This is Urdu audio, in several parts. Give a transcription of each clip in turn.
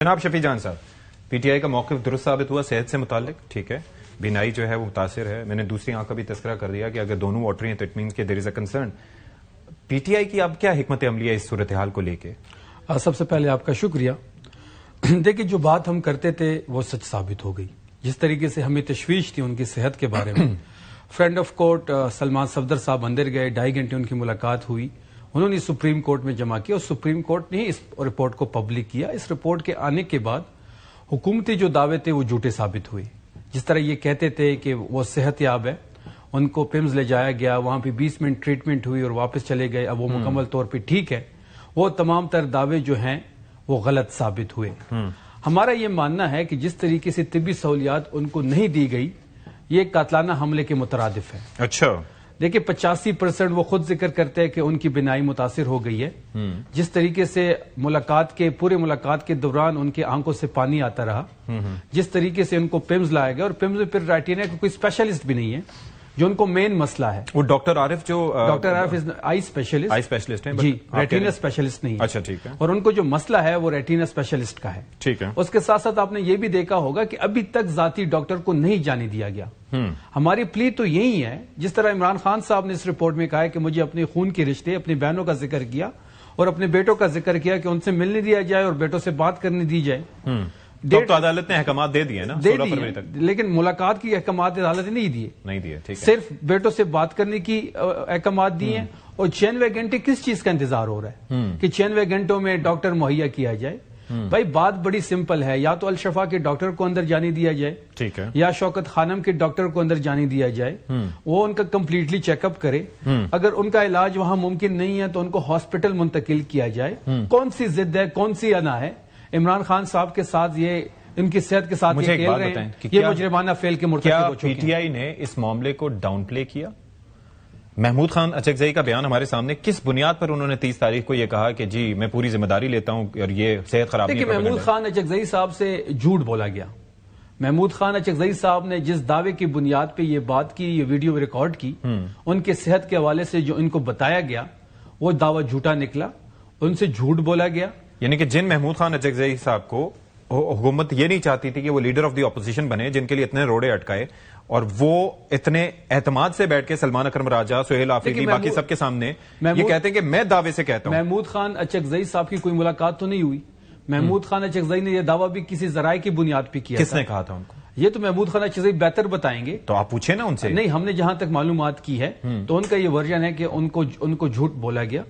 جناب شفیع جان صاحب، پی ٹی آئی کا موقف درست ثابت ہوا صحت سے متعلق، ٹھیک ہے، بینائی جو ہے وہ متاثر ہے. میں نے دوسری آنکھ کا بھی تذکرہ کر دیا کہ اگر دونوں واٹری ہیں تو اٹ مینس کہ دیر از a concern. P T I کی اب کیا حکمت عملی ہے اس صورتحال کو لے کے؟ سب سے پہلے آپ کا شکریہ. دیکھیں، جو بات ہم کرتے تھے وہ سچ ثابت ہو گئی. جس طریقے سے ہمیں تشویش تھی ان کی صحت کے بارے میں، friend of court Salman Safdar صاحب اندر گئے، 2.5 گھنٹے ان کی ملاقات ہوئی، انہوں نے سپریم کورٹ میں جمع کیا اور سپریم کورٹ نے ہی اس رپورٹ کو پبلک کیا. اس رپورٹ کے آنے کے بعد حکومتی جو دعوے تھے وہ جھوٹے ثابت ہوئے. جس طرح یہ کہتے تھے کہ وہ صحت یاب ہے، ان کو پیمز لے جایا گیا، وہاں پہ 20 منٹ ٹریٹمنٹ ہوئی اور واپس چلے گئے، اب وہ مکمل طور پہ ٹھیک ہے، وہ تمام تر دعوے جو ہیں وہ غلط ثابت ہوئے. ہمارا یہ ماننا ہے کہ جس طریقے سے طبی سہولیات ان کو نہیں دی گئی، یہ قاتلانہ حملے کے مترادف ہے. اچھا، دیکھیں 85% وہ خود ذکر کرتے ہیں کہ ان کی بینائی متاثر ہو گئی ہے. جس طریقے سے پورے ملاقات کے دوران ان کے آنکھوں سے پانی آتا رہا، جس طریقے سے ان کو پیمز لایا گیا، اور پیمز میں پھر ریٹینا کا کوئی اسپیشلسٹ بھی نہیں ہے جو ان کو مین مسئلہ ہے. وہ ڈاکٹر عارف ڈاکٹر عارف آئی اسپیشلسٹ ہیں جی، ریٹینا اسپیشلسٹ نہیں ہے. اچھا، ٹھیک ہے. اور ان کو جو مسئلہ ہے وہ ریٹینا اسپیشلسٹ کا ہے. ٹھیک ہے. اس کے ساتھ ساتھ آپ نے یہ بھی دیکھا ہوگا کہ ابھی تک ذاتی ڈاکٹر کو نہیں جانے دیا گیا. ہماری پلی تو یہی ہے، جس طرح عمران خان صاحب نے اس رپورٹ میں کہا ہے کہ مجھے اپنے خون کے رشتے، اپنی بہنوں کا ذکر کیا اور اپنے بیٹوں کا ذکر کیا کہ ان سے ملنے دیا جائے اور بیٹوں سے بات کرنے دی جائے. تو عدالت نے احکامات دے دیے نا 16 فروری تک، لیکن ملاقات کی احکامات عدالت نے نہیں دیے. ٹھیک ہے. صرف بیٹوں سے بات کرنے کی احکامات دیے ہیں. اور 96 گھنٹے کس چیز کا انتظار ہو رہا ہے کہ 96 گھنٹوں میں ڈاکٹر مہیا کیا جائے؟ بھائی بات بڑی سمپل ہے، یا تو الشفا کے ڈاکٹر کو اندر جانے دیا جائے، ٹھیک ہے، یا شوکت خانم کے ڈاکٹر کو اندر جانے دیا جائے، وہ ان کا کمپلیٹلی چیک اپ کرے. اگر ان کا علاج وہاں ممکن نہیں ہے تو ان کو ہاسپٹل منتقل کیا جائے. کون سی ضد ہے، کون سی انا ہے عمران خان صاحب کے ساتھ؟ یہ ان کی صحت کے ساتھ یہ کھیل رہے ہیں، یہ مجرمانہ فعل کے مرتکب ہو چکے ہیں. پی ٹی آئی نے اس معاملے کو ڈاؤن پلے کیا؟ محمود خان اچکزئی کا بیان ہمارے سامنے، کس بنیاد پر انہوں نے 30 تاریخ کو یہ کہا کہ جی میں پوری ذمہ داری لیتا ہوں اور یہ صحت خراب نہیں ہے؟ محمود خان اچکزئی صاحب سے جھوٹ بولا گیا. محمود خان اچکزئی صاحب نے جس دعوے کی بنیاد پہ یہ بات کی، یہ ویڈیو ریکارڈ کی، ان کے صحت کے حوالے سے جو ان کو بتایا گیا وہ دعویٰ جھوٹا نکلا، ان سے جھوٹ بولا گیا. یعنی کہ جن محمود خان اچکزئی صاحب کو حکومت یہ نہیں چاہتی تھی کہ وہ لیڈر آف دی اپوزیشن بنے، جن کے لیے اتنے روڑے اٹکائے اور وہ اتنے اعتماد سے بیٹھ کے سلمان اکرم راجہ، سہیل آفریدی، باقی سب کے سامنے یہ کہتے ہیں کہ میں دعوے سے کہتا ہوں. محمود خان اچکزئی صاحب کی کوئی ملاقات تو نہیں ہوئی. محمود خان اچکزئی نے یہ دعویٰ بھی کسی ذرائع کی بنیاد پہ کیا. کس نے کہا تھا ان کو؟ یہ تو محمود خان اچکزئی بہتر بتائیں گے. تو آپ پوچھیں نا ان سے. نہیں، ہم نے جہاں تک معلومات کی ہے تو ان کا یہ ورژن ہے کہ ان کو جھوٹ بولا گیا،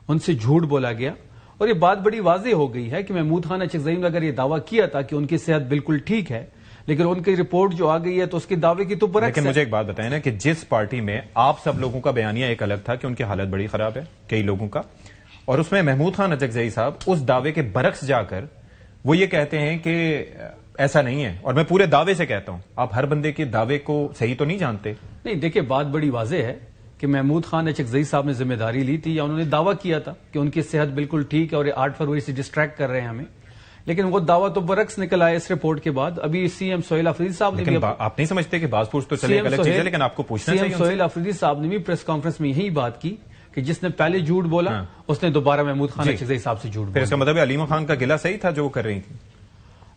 ان سے جھوٹ بولا گیا. اور یہ بات بڑی واضح ہو گئی ہے کہ محمود خان اچکزئی نے اگر یہ دعویٰ کیا تھا کہ ان کی صحت بالکل ٹھیک ہے، لیکن ان کی رپورٹ جو آ گئی ہے تو اس کے دعوے کی تو برعکس ہے. لیکن مجھے ایک بات بتائیں نا کہ جس پارٹی میں آپ سب لوگوں کا بیانیہ ایک الگ تھا کہ ان کی حالت بڑی خراب ہے کئی لوگوں کا، اور اس میں محمود خان اچکزئی صاحب اس دعوے کے برعکس جا کر وہ یہ کہتے ہیں کہ ایسا نہیں ہے، اور میں پورے دعوے سے کہتا ہوں. آپ ہر بندے کے دعوے کو صحیح تو نہیں جانتے. نہیں، دیکھیں بات بڑی واضح ہے کہ محمود خان اچکزئی صاحب نے ذمہ داری لی تھی، یا انہوں نے دعویٰ کیا تھا کہ ان کی صحت بالکل ٹھیک ہے اور یہ 8 فروری سے ڈسٹریکٹ کر رہے ہیں ہمیں، لیکن وہ دعویٰ تو برعکس نکل آیا اس رپورٹ کے بعد. ابھی سی ایم سہیل آفریدی صاحب نے بھی، آپ نہیں سمجھتے کہ بعض پوچھ تو چلے غلط چیز ہے، لیکن آپ کو پوچھنا چاہیے. سہیل آفریدی صاحب نے بھی پریس کانفرنس میں یہی بات کی کہ جس نے پہلے جھوٹ بولا اس نے دوبارہ محمود خان اچکزئی صاحب سے جھوٹ بولا. پھر اس کا مطلب علیمہ خان کا گلہ صحیح تھا جو وہ کر رہی تھی؟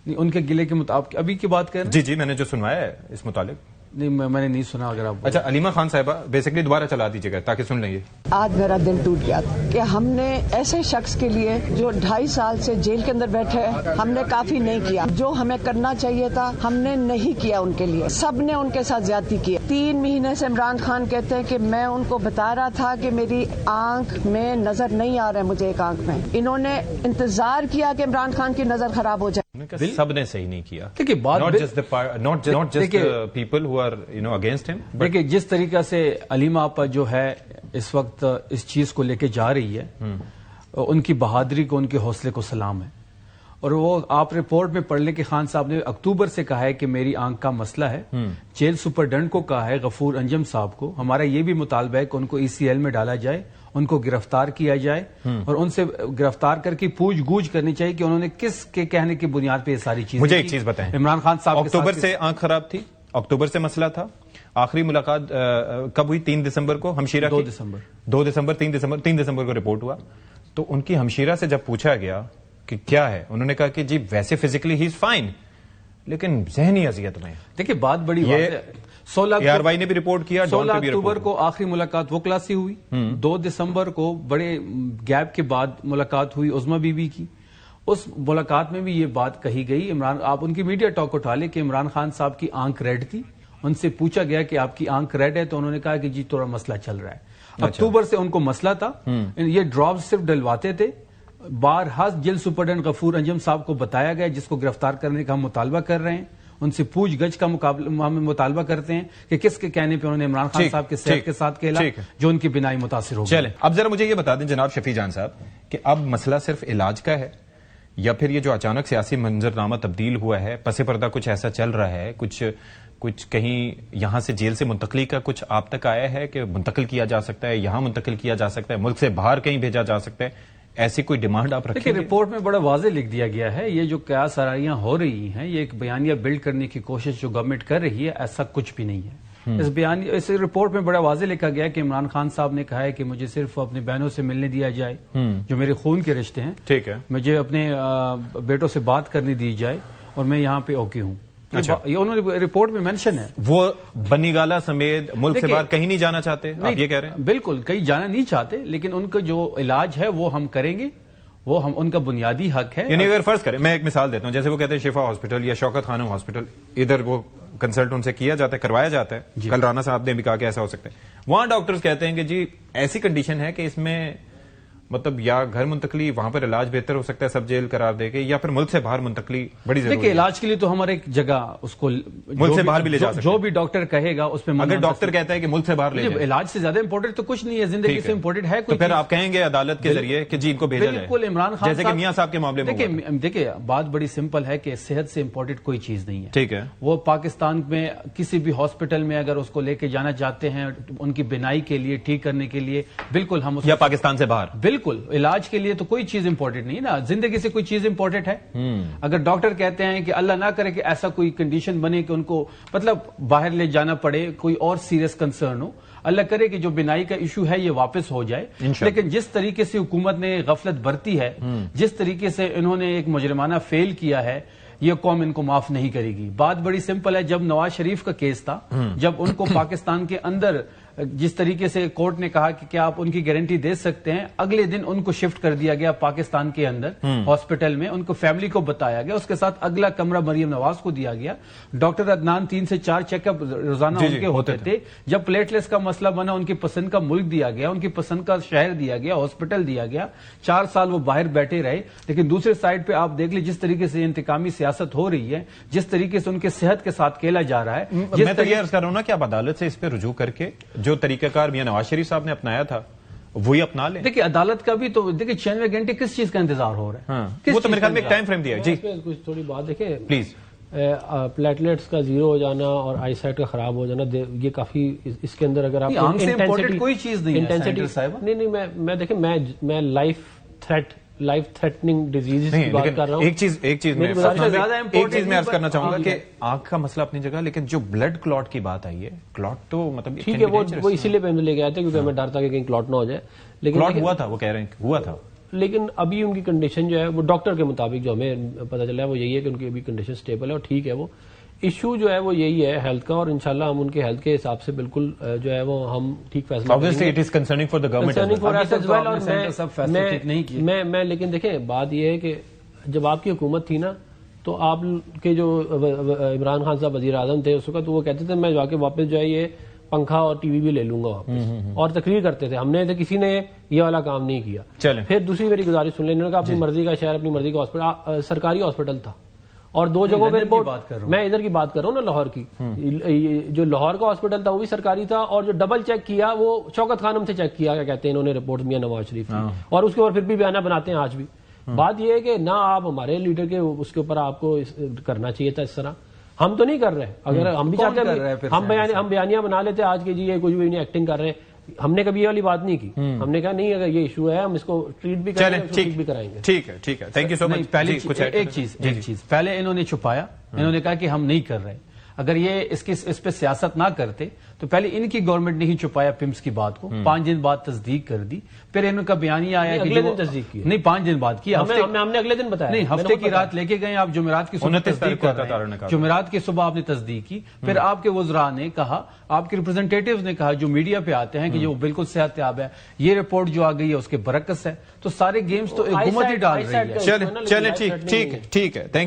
نہیں، ان کے گلے کے مطابق ابھی کی بات کر رہے ہیں. جی میں نے جو سنوایا ہے اس متعلق. نہیں، میں نے نہیں سنا. اگر آپ اچھا، علیمہ خان صاحبہ بیسکلی دوبارہ چلا دیجیے گا تاکہ سن لیں گے. آج میرا دل ٹوٹ گیا کہ ہم نے ایسے شخص کے لیے جو 2.5 سال سے جیل کے اندر بیٹھے ہم نے کافی نہیں کیا، جو ہمیں کرنا چاہیے تھا ہم نے نہیں کیا. ان کے لیے سب نے ان کے ساتھ زیادتی کی. 3 مہینے سے عمران خان کہتے ہیں کہ میں ان کو بتا رہا تھا کہ میری آنکھ میں نظر نہیں آ رہا ہے، مجھے ایک آنکھ میں. انہوں نے انتظار کیا کہ عمران خان کی نظر خراب ہو جائے. سب نے صحیح نہیں کیا. دیکھیں جس طریقے سے علیمہ آپا جو ہے اس وقت اس چیز کو لے کے جا رہی ہے، ان کی بہادری کو، ان کے حوصلے کو سلام ہے. اور وہ آپ رپورٹ میں پڑھ لیں کہ خان صاحب نے اکتوبر سے کہا ہے کہ میری آنکھ کا مسئلہ ہے. جیل سپرڈنٹ کو کہا ہے، غفور انجم صاحب کو. ہمارا یہ بھی مطالبہ ہے کہ ان کو ECL میں ڈالا جائے، ان کو گرفتار کیا جائے اور ان سے گرفتار کر کے پوچھ گوچھ کرنی چاہیے کہ انہوں نے کس کے کہنے کی بنیاد پہ یہ ساری چیزیں. مجھے ایک چیز بتائیں، عمران خان صاحب اکتوبر سے آنکھ خراب تھی، اکتوبر سے مسئلہ تھا. آخری ملاقات کب ہوئی؟ 3 دسمبر کو ہمشیرہ کی. 2 دسمبر 3 دسمبر کو رپورٹ ہوا. تو ان کی ہمشیرہ سے جب پوچھا گیا کہ کیا ہے. انہوں نے کہا کہ جی ویسے فزیکلی ہی از فائن لیکن ذہنی اذیت میں. دیکھیے بات بڑی واضح ہے. 16 نے بھی رپورٹ کیا, 16 اکتوبر کو آخری ملاقات وکلا سے ہوئی, 2 دسمبر کو بڑے گیپ کے بعد ملاقات ہوئی عظمی بی بی کی. اس ملاقات میں بھی یہ بات کہی گئی, عمران آپ ان کی میڈیا ٹاک اٹھا لیں کہ عمران خان صاحب کی آنکھ ریڈ تھی. ان سے پوچھا گیا کہ آپ کی آنکھ ریڈ ہے تو انہوں نے کہا کہ جی تھوڑا مسئلہ چل رہا ہے. اکتوبر سے ان کو مسئلہ تھا, یہ ڈراپس صرف ڈلواتے تھے. بارہا جیل سپرڈنٹ غفور انجم صاحب کو بتایا گیا, جس کو گرفتار کرنے کا ہم مطالبہ کر رہے ہیں. ان سے پوچھ گچھ کا ہم مطالبہ کرتے ہیں کہ کس کے کہنے پہ انہوں نے عمران خان صاحب کے صحت کے ساتھ کھیلا جو ان کی بنائی متاثر ہو گئی. چلیں اب ذرا مجھے یہ بتا دیں جناب شفیع جان صاحب کہ اب مسئلہ صرف علاج کا ہے یا پھر یہ جو اچانک سیاسی منظرنامہ تبدیل ہوا ہے, پس پردہ کچھ ایسا چل رہا ہے, کچھ کہیں یہاں سے جیل سے منتقلی کا کچھ آپ تک آیا ہے کہ منتقل کیا جا سکتا ہے, یہاں منتقل کیا جا سکتا ہے, ملک سے باہر کہیں بھیجا جا سکتا ہے, ایسی کوئی ڈیمانڈ آپ رکھیں گے؟ رپورٹ میں بڑا واضح لکھ دیا گیا ہے, یہ جو قیاس آرائیاں ہو رہی ہیں یہ ایک بیانیہ بلڈ کرنے کی کوشش جو گورنمنٹ کر رہی ہے, ایسا کچھ بھی نہیں ہے. اس رپورٹ میں بڑا واضح لکھا گیا کہ عمران خان صاحب نے کہا ہے کہ مجھے صرف اپنی بہنوں سے ملنے دیا جائے جو میرے خون کے رشتے ہیں, ٹھیک ہے, مجھے اپنے بیٹوں سے بات کرنے دی جائے اور میں یہاں پہ اوکے ہوں. یہ انہوں نے رپورٹ میں مینشن ہے. وہ بنی گالا سمیت ملک سے باہر کہیں نہیں جانا چاہتے, آپ یہ کہہ رہے ہیں؟ بالکل کہیں جانا نہیں چاہتے, لیکن ان کا جو علاج ہے وہ ہم کریں گے, وہ ہم ان کا بنیادی حق ہے. یعنی اگر فرض کریں, میں ایک مثال دیتا ہوں, جیسے وہ کہتے ہیں شفا ہاسپٹل یا شوکت خانم ہاسپٹل, ادھر وہ کنسلٹ ان سے کیا جاتا ہے, کروایا جاتا ہے. کل رانا صاحب نے بھی کہا کہ ایسا ہو سکتا ہے. وہاں ڈاکٹرز کہتے ہیں کہ جی ایسی کنڈیشن ہے کہ اس میں مطلب یا گھر منتقلی, وہاں پر علاج بہتر ہو سکتا ہے سب جیل قرار دے کے, یا پھر ملک سے باہر منتقلی بڑی ضروری ہے. دیکھیں علاج کے لیے تو ہمارے ایک جگہ اس کو ملک سے باہر بھی لے جا سکتے ہیں, جو بھی ڈاکٹر کہے گا اس پہ. اگر ڈاکٹر کہتا ہے کہ ملک سے باہر لے جائیں, علاج سے زیادہ امپورٹنٹ تو کچھ نہیں ہے, زندگی سے امپورٹنٹ ہے تو پھر آپ کہیں گے عدالت کے ذریعے کہ جی ان کو بھیجا جائے. بالکل عمران خان جیسے کہ میاں صاحب کے معاملے میں. دیکھیں بات بڑی سمپل ہے کہ صحت سے امپورٹنٹ کوئی چیز نہیں ہے. ٹھیک ہے, وہ پاکستان میں کسی بھی ہاسپٹل میں اگر اس کو لے کے جانا چاہتے ہیں ان کی بینائی کے لیے, ٹھیک کرنے کے لیے, بالکل ہم یا پاکستان سے باہر, بالکل علاج کے لیے تو کوئی چیز امپورٹنٹ نہیں نا. زندگی سے کوئی چیز امپورٹنٹ ہے؟ اگر ڈاکٹر کہتے ہیں کہ اللہ نہ کرے کہ ایسا کوئی کنڈیشن بنے کہ ان کو مطلب باہر لے جانا پڑے, کوئی اور سیریس کنسرن ہو, اللہ کرے کہ جو بینائی کا ایشو ہے یہ واپس ہو جائے. لیکن جس طریقے سے حکومت نے غفلت برتی ہے, جس طریقے سے انہوں نے ایک مجرمانہ فیل کیا ہے, یہ قوم ان کو معاف نہیں کرے گی. بات بڑی سمپل ہے, جب نواز شریف کا کیس تھا, جب ان کو پاکستان کے اندر جس طریقے سے کورٹ نے کہا کہ کیا آپ ان کی گارنٹی دے سکتے ہیں, اگلے دن ان کو شفٹ کر دیا گیا پاکستان کے اندر ہاسپٹل میں, ان کو فیملی کو بتایا گیا, اس کے ساتھ اگلا کمرہ مریم نواز کو دیا گیا. ڈاکٹر عدنان 3 سے 4 چیک اپ روزانہ ان کے ہوتے تھے. جب پلیٹلیٹس کا مسئلہ بنا, ان کی پسند کا ملک دیا گیا, ان کی پسند کا شہر دیا گیا, ہاسپٹل دیا گیا, 4 سال وہ باہر بیٹھے رہے. لیکن دوسرے سائڈ پہ آپ دیکھ لیں جس طریقے سے انتقامی سیاست ہو رہی ہے, جس طریقے سے ان کے صحت کے ساتھ کھیلا جا رہا ہے. میں تو یہ عرض کر رہا ہوں نا کہ آپ عدالت سے اس پہ رجوع کر کے جو طریقہ کار میاں نواز شریف صاحب نے اپنایا تھا وہی اپنا لیں. دیکھیں عدالت کا بھی تو دیکھیں 96 گھنٹے کس چیز کا انتظار ہو رہا ہے, وہ تو میرے خیال میں ایک ٹائم فریم دیا ہے. جی کچھ تھوڑی بات دیکھیں پلیز. پلیٹلیٹس کا زیرو ہو جانا اور آئی سائٹ کا خراب ہو جانا, یہ کافی اس کے اندر اگر آپ کوئی چیز نہیں نہیں میں دیکھیں میں لائف تھریٹنگ ڈیزیز کی بات کر رہا ہوں. ایک چیز میں عرض کرنا چاہوں گا کہ آنکھ کا مسئلہ اپنی جگہ, لیکن جو بلڈ کلوٹ کی بات آئی ہے, کلوٹ تو مطلب ٹھیک ہے, وہ اسی لیے پہلے لے کے آئے تھے کیونکہ میں ڈر تھا کہ کہیں کلوٹ نہ ہو جائے. لیکن کلوٹ ہوا تھا, وہ کہہ رہے ہیں ہوا تھا, لیکن ابھی ان کی کنڈیشن جو ہے وہ ڈاکٹر کے مطابق جو ہمیں پتہ چلا ہے وہ یہی ہے کہ ان کی ابھی کنڈیشن سٹیبل ہے اور ٹھیک ہے. وہ ایشو جو ہے وہ یہی ہے ہیلتھ کا, اور انشاءاللہ ہم ان کے ہیلتھ کے حساب سے بالکل جو ہے وہ ہم ٹھیک فیصلہ میں لیکن دیکھیں بات یہ ہے کہ جب آپ کی حکومت تھی نا تو آپ کے جو عمران خان صاحب وزیر اعظم تھے اس وقت, وہ کہتے تھے میں جا کے واپس جو ہے یہ پنکھا اور ٹی وی بھی لے لوں گا واپس, اور تقریر کرتے تھے. ہم نے کسی نے یہ والا کام نہیں کیا. پھر دوسری میری گزارش سن لیں, انہوں نے کہا اپنی مرضی کا شہر, اپنی مرضی کا ہاسپٹل, سرکاری ہاسپٹل تھا, اور 2 جگہوں پہ رپورٹ, میں ادھر کی بات کر رہا ہوں نا لاہور کی, جو لاہور کا ہاسپٹل تھا وہ بھی سرکاری تھا, اور جو ڈبل چیک کیا وہ شوکت خانم سے چیک کیا, کیا کہتے ہیں انہوں نے رپورٹ میاں نواز شریف کی, اور اس کے اوپر پھر بھی بیانہ بناتے ہیں آج بھی. بات یہ ہے کہ نہ آپ ہمارے لیڈر کے اس کے اوپر آپ کو کرنا چاہیے تھا اس طرح. ہم تو نہیں کر رہے, اگر ہم بھی چاہتے ہیں ہم بیانیاں بنا لیتے آج کے, جی یہ کچھ بھی نہیں ایکٹنگ کر رہے, ہم نے کبھی یہ والی بات نہیں کی. ہم نے کہا نہیں اگر یہ ایشو ہے ہم اس کو ٹریٹ بھی کریں گے, ٹھیک بھی کرائیں گے. ٹھیک ہے, ٹھیک ہے, تھینک یو سو مچ. ایک چیز پہلے انہوں نے چھپایا, انہوں نے کہا کہ ہم نہیں کر رہے. اگر یہ اس پہ سیاست نہ کرتے تو پہلے ان کی گورنمنٹ نے ہی چھپایا پمس کی بات کو، 5 دن بعد تصدیق کر دی، پھر ان کا بیانیہ آیا کہ اگلے دن تصدیق کی، نہیں 5 دن بعد کی، ہم نے اگلے دن بتایا، نہیں ہفتے کی رات لے کے گئے آپ، جمعرات کی صبح تصدیق کر رہے ہیں، جمعرات کی صبح آپ نے تصدیق کی، پھر آپ کے وزراء نے کہا، آپ کے ریپرزنٹیٹیوز نے کہا جو میڈیا پہ آتے ہیں کہ جو بالکل صحت یاب ہے، یہ رپورٹ جو آ گئی ہے اس کے برعکس ہے، تو سارے گیمز تو حکومت ہی ڈال رہی ہے۔ چلیں ٹھیک ہے،